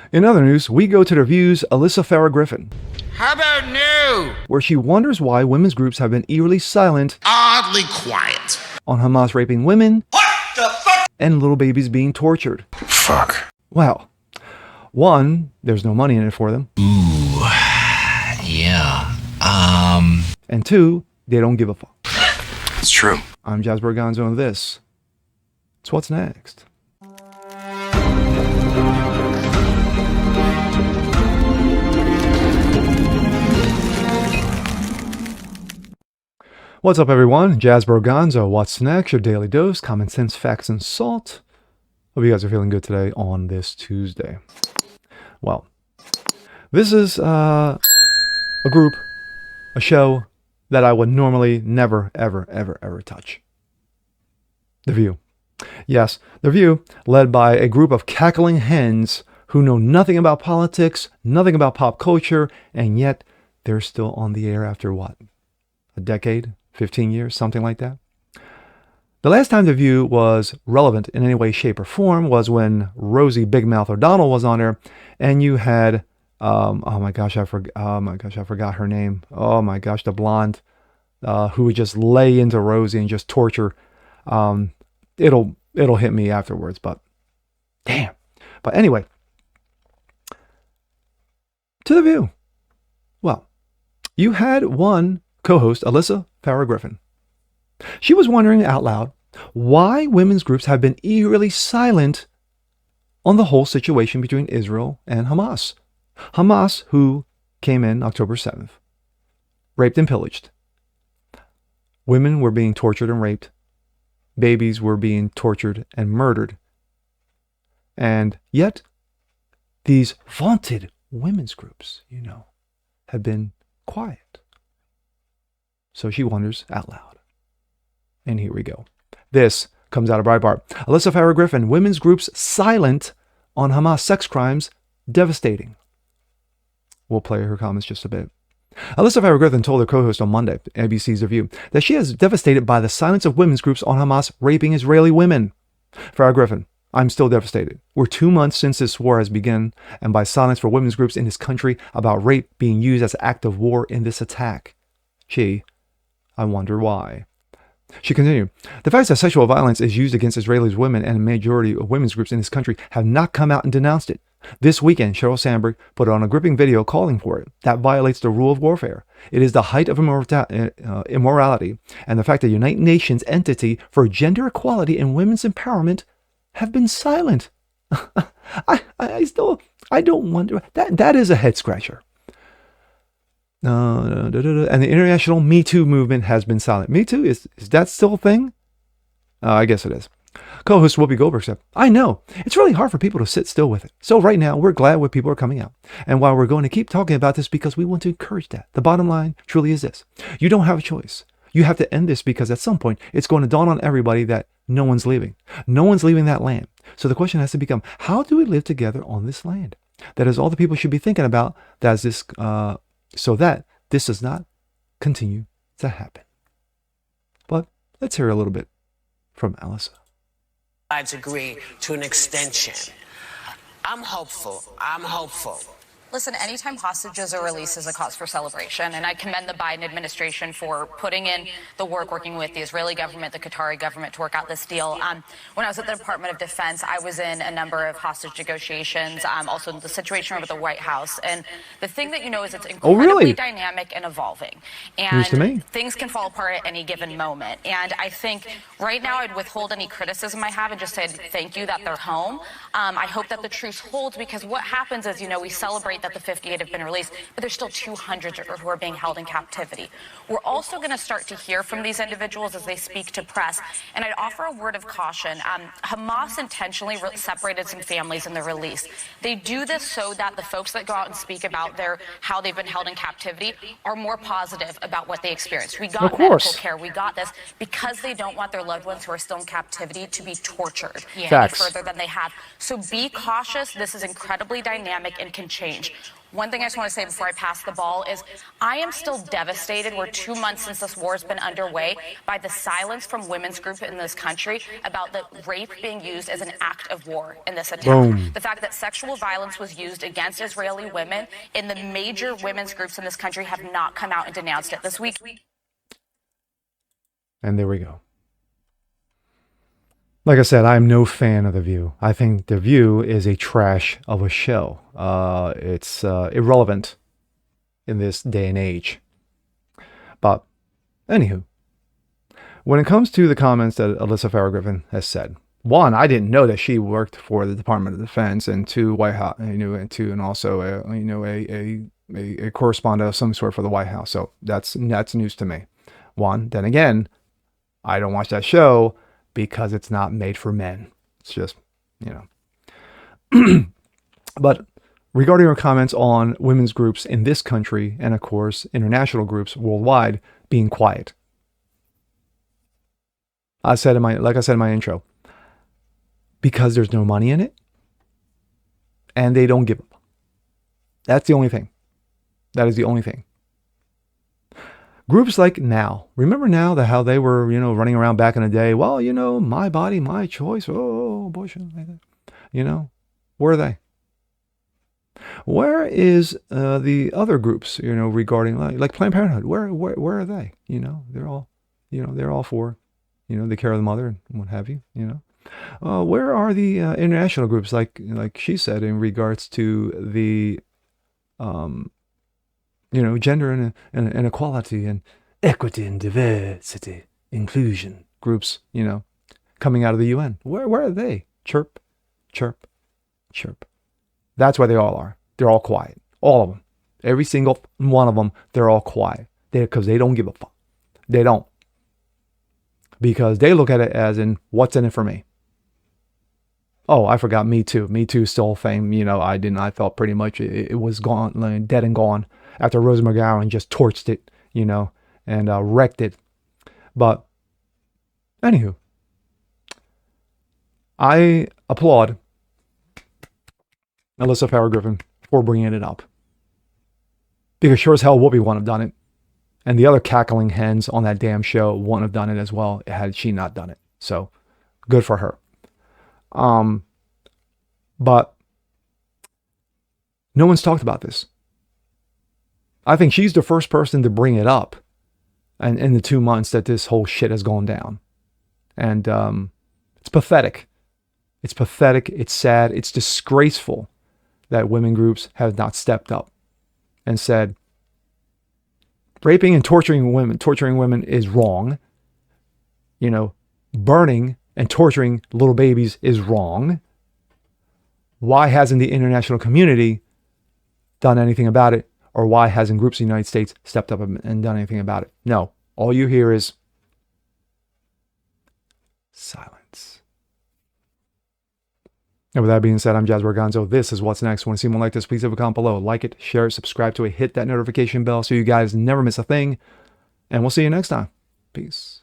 In other news, we go to the View's Alyssa Farah Griffin, How about new? where she wonders why women's groups have been eerily silent Oddly quiet. on Hamas raping women What the fuck? and little babies being tortured. Fuck. Well, one, there's no money in it for them. Yeah. And two, they don't give a fuck. It's true. I'm Jasper Gonzo, and this is What's Next. What's up, everyone? Jasper Gonzo. What's Next? Your daily dose, common sense, facts, and salt. Hope you guys are feeling good today on this Tuesday. Well, this is a group, a show that I would normally never, ever touch. The View. Yes, The View, led by a group of cackling hens who know nothing about politics, nothing about pop culture, and yet they're still on the air after what? A decade? 15 years? Something like that? The last time The View was relevant in any way, shape, or form was when Rosie Big Mouth O'Donnell was on there, and you had I forgot her name. Oh my gosh, the blonde who would just lay into Rosie and just torture. It'll hit me afterwards, but damn. But anyway, to The View. Well, you had one co-host, Alyssa Farah Griffin. She was wondering out loud why women's groups have been eerily silent on the whole situation between Israel and Hamas. Hamas, who came in October 7th, raped and pillaged. Women were being tortured and raped. Babies were being tortured and murdered. And yet, these vaunted women's groups, have been quiet. So she wonders out loud. And here we go. This comes out of Breitbart. Alyssa Farah Griffin, women's groups silent on Hamas sex crimes, devastating. We'll play her comments just a bit. Alyssa Farah Griffin told her co-host on Monday, ABC's The View, that she is devastated by the silence of women's groups on Hamas raping Israeli women. Farah Griffin, I'm still devastated. We're 2 months since this war has begun, and by silence for women's groups in this country about rape being used as an act of war in this attack. I wonder why. She continued, the fact that sexual violence is used against Israeli women and a majority of women's groups in this country have not come out and denounced it. This weekend, Sheryl Sandberg put on a gripping video calling for it. That violates the rule of warfare. It is the height of immorality, and the fact that the United Nations entity for gender equality and women's empowerment have been silent. I don't wonder. That is a head scratcher. And the international Me Too movement has been silent. Me Too, is that still a thing? I guess it is. Co-host Whoopi Goldberg said, I know, it's really hard for people to sit still with it. So right now, we're glad when people are coming out. And while we're going to keep talking about this because we want to encourage that, the bottom line truly is this. You don't have a choice. You have to end this because at some point, it's going to dawn on everybody that no one's leaving. No one's leaving that land. So the question has to become, how do we live together on this land? That is all the people should be thinking about, so that this does not continue to happen. But let's hear a little bit from Alyssa. Sides agree to an extension. I'm hopeful. Listen, anytime hostages are released is a cause for celebration, and I commend the Biden administration for putting in the work, working with the Israeli government, the Qatari government to work out this deal. When I was at the Department of Defense, I was in a number of hostage negotiations, also the situation over the White House. And the thing that is it's incredibly dynamic and evolving. And things can fall apart at any given moment. And I think right now I'd withhold any criticism I have and just say thank you that they're home. I hope that the truce holds, because what happens is, we celebrate that the 58 have been released, but there's still 200 who are being held in captivity. We're also going to start to hear from these individuals as they speak to press, and I'd offer a word of caution. Hamas intentionally separated some families in the release. They do this so that the folks that go out and speak about how they've been held in captivity are more positive about what they experienced. We got medical care, we got this, because they don't want their loved ones who are still in captivity to be tortured any further than they have. So be cautious. This is incredibly dynamic and can change. stage. One thing I just want to say before I pass the ball is I am still devastated. We're 2 months since this war has been underway by the silence from women's groups in this country about the rape being used as an act of war in this attack. Boom. The fact that sexual violence was used against Israeli women in the major women's groups in this country have not come out and denounced it this week. And there we go. Like I said, I'm no fan of The View. I think The View is a trash of a show. It's irrelevant in this day and age. But, anywho, when it comes to the comments that Alyssa Farah Griffin has said, one, I didn't know that she worked for the Department of Defense, and two, White House, and also a correspondent of some sort for the White House. So that's news to me. One, then again, I don't watch that show because it's not made for men. It's just, But regarding her comments on women's groups in this country and, of course, international groups worldwide being quiet, like I said in my intro, because there's no money in it, and they don't give up. That's the only thing. That is the only thing. Groups like Now, remember Now, how they were, running around back in the day? Well, my body, my choice. Oh, abortion. Where are they? Where is the other groups, regarding like Planned Parenthood? Where are they? They're all for, the care of the mother and what have you. Where are the international groups, like she said, in regards to the gender and equality and equity and diversity, inclusion groups, coming out of the UN. Where are they? Chirp, chirp, chirp. That's where they all are. They're all quiet. All of them. Every single one of them, they're all quiet. Because they don't give a fuck. They don't. Because they look at it as in, what's in it for me? Oh, I forgot Me Too. Me Too still fame. I thought pretty much it was gone, dead and gone after Rose McGowan just torched it, and wrecked it. But, anywho, I applaud Alyssa Farah Griffin for bringing it up. Because sure as hell Whoopi wouldn't have done it. And the other cackling hens on that damn show wouldn't have done it as well had she not done it. So, good for her. But no one's talked about this. I think she's the first person to bring it up and in the 2 months that this whole shit has gone down. And it's pathetic. It's pathetic. It's sad. It's disgraceful that women groups have not stepped up and said, raping and torturing women is wrong. Burning and torturing little babies is wrong. Why hasn't the international community done anything about it? Or why hasn't groups in the United States stepped up and done anything about it? No. All you hear is silence. And with that being said, I'm Jazz Borganzo. This is What's Next. Want to see more like this? Please leave a comment below. Like it, share it, subscribe to it, hit that notification bell so you guys never miss a thing. And we'll see you next time. Peace.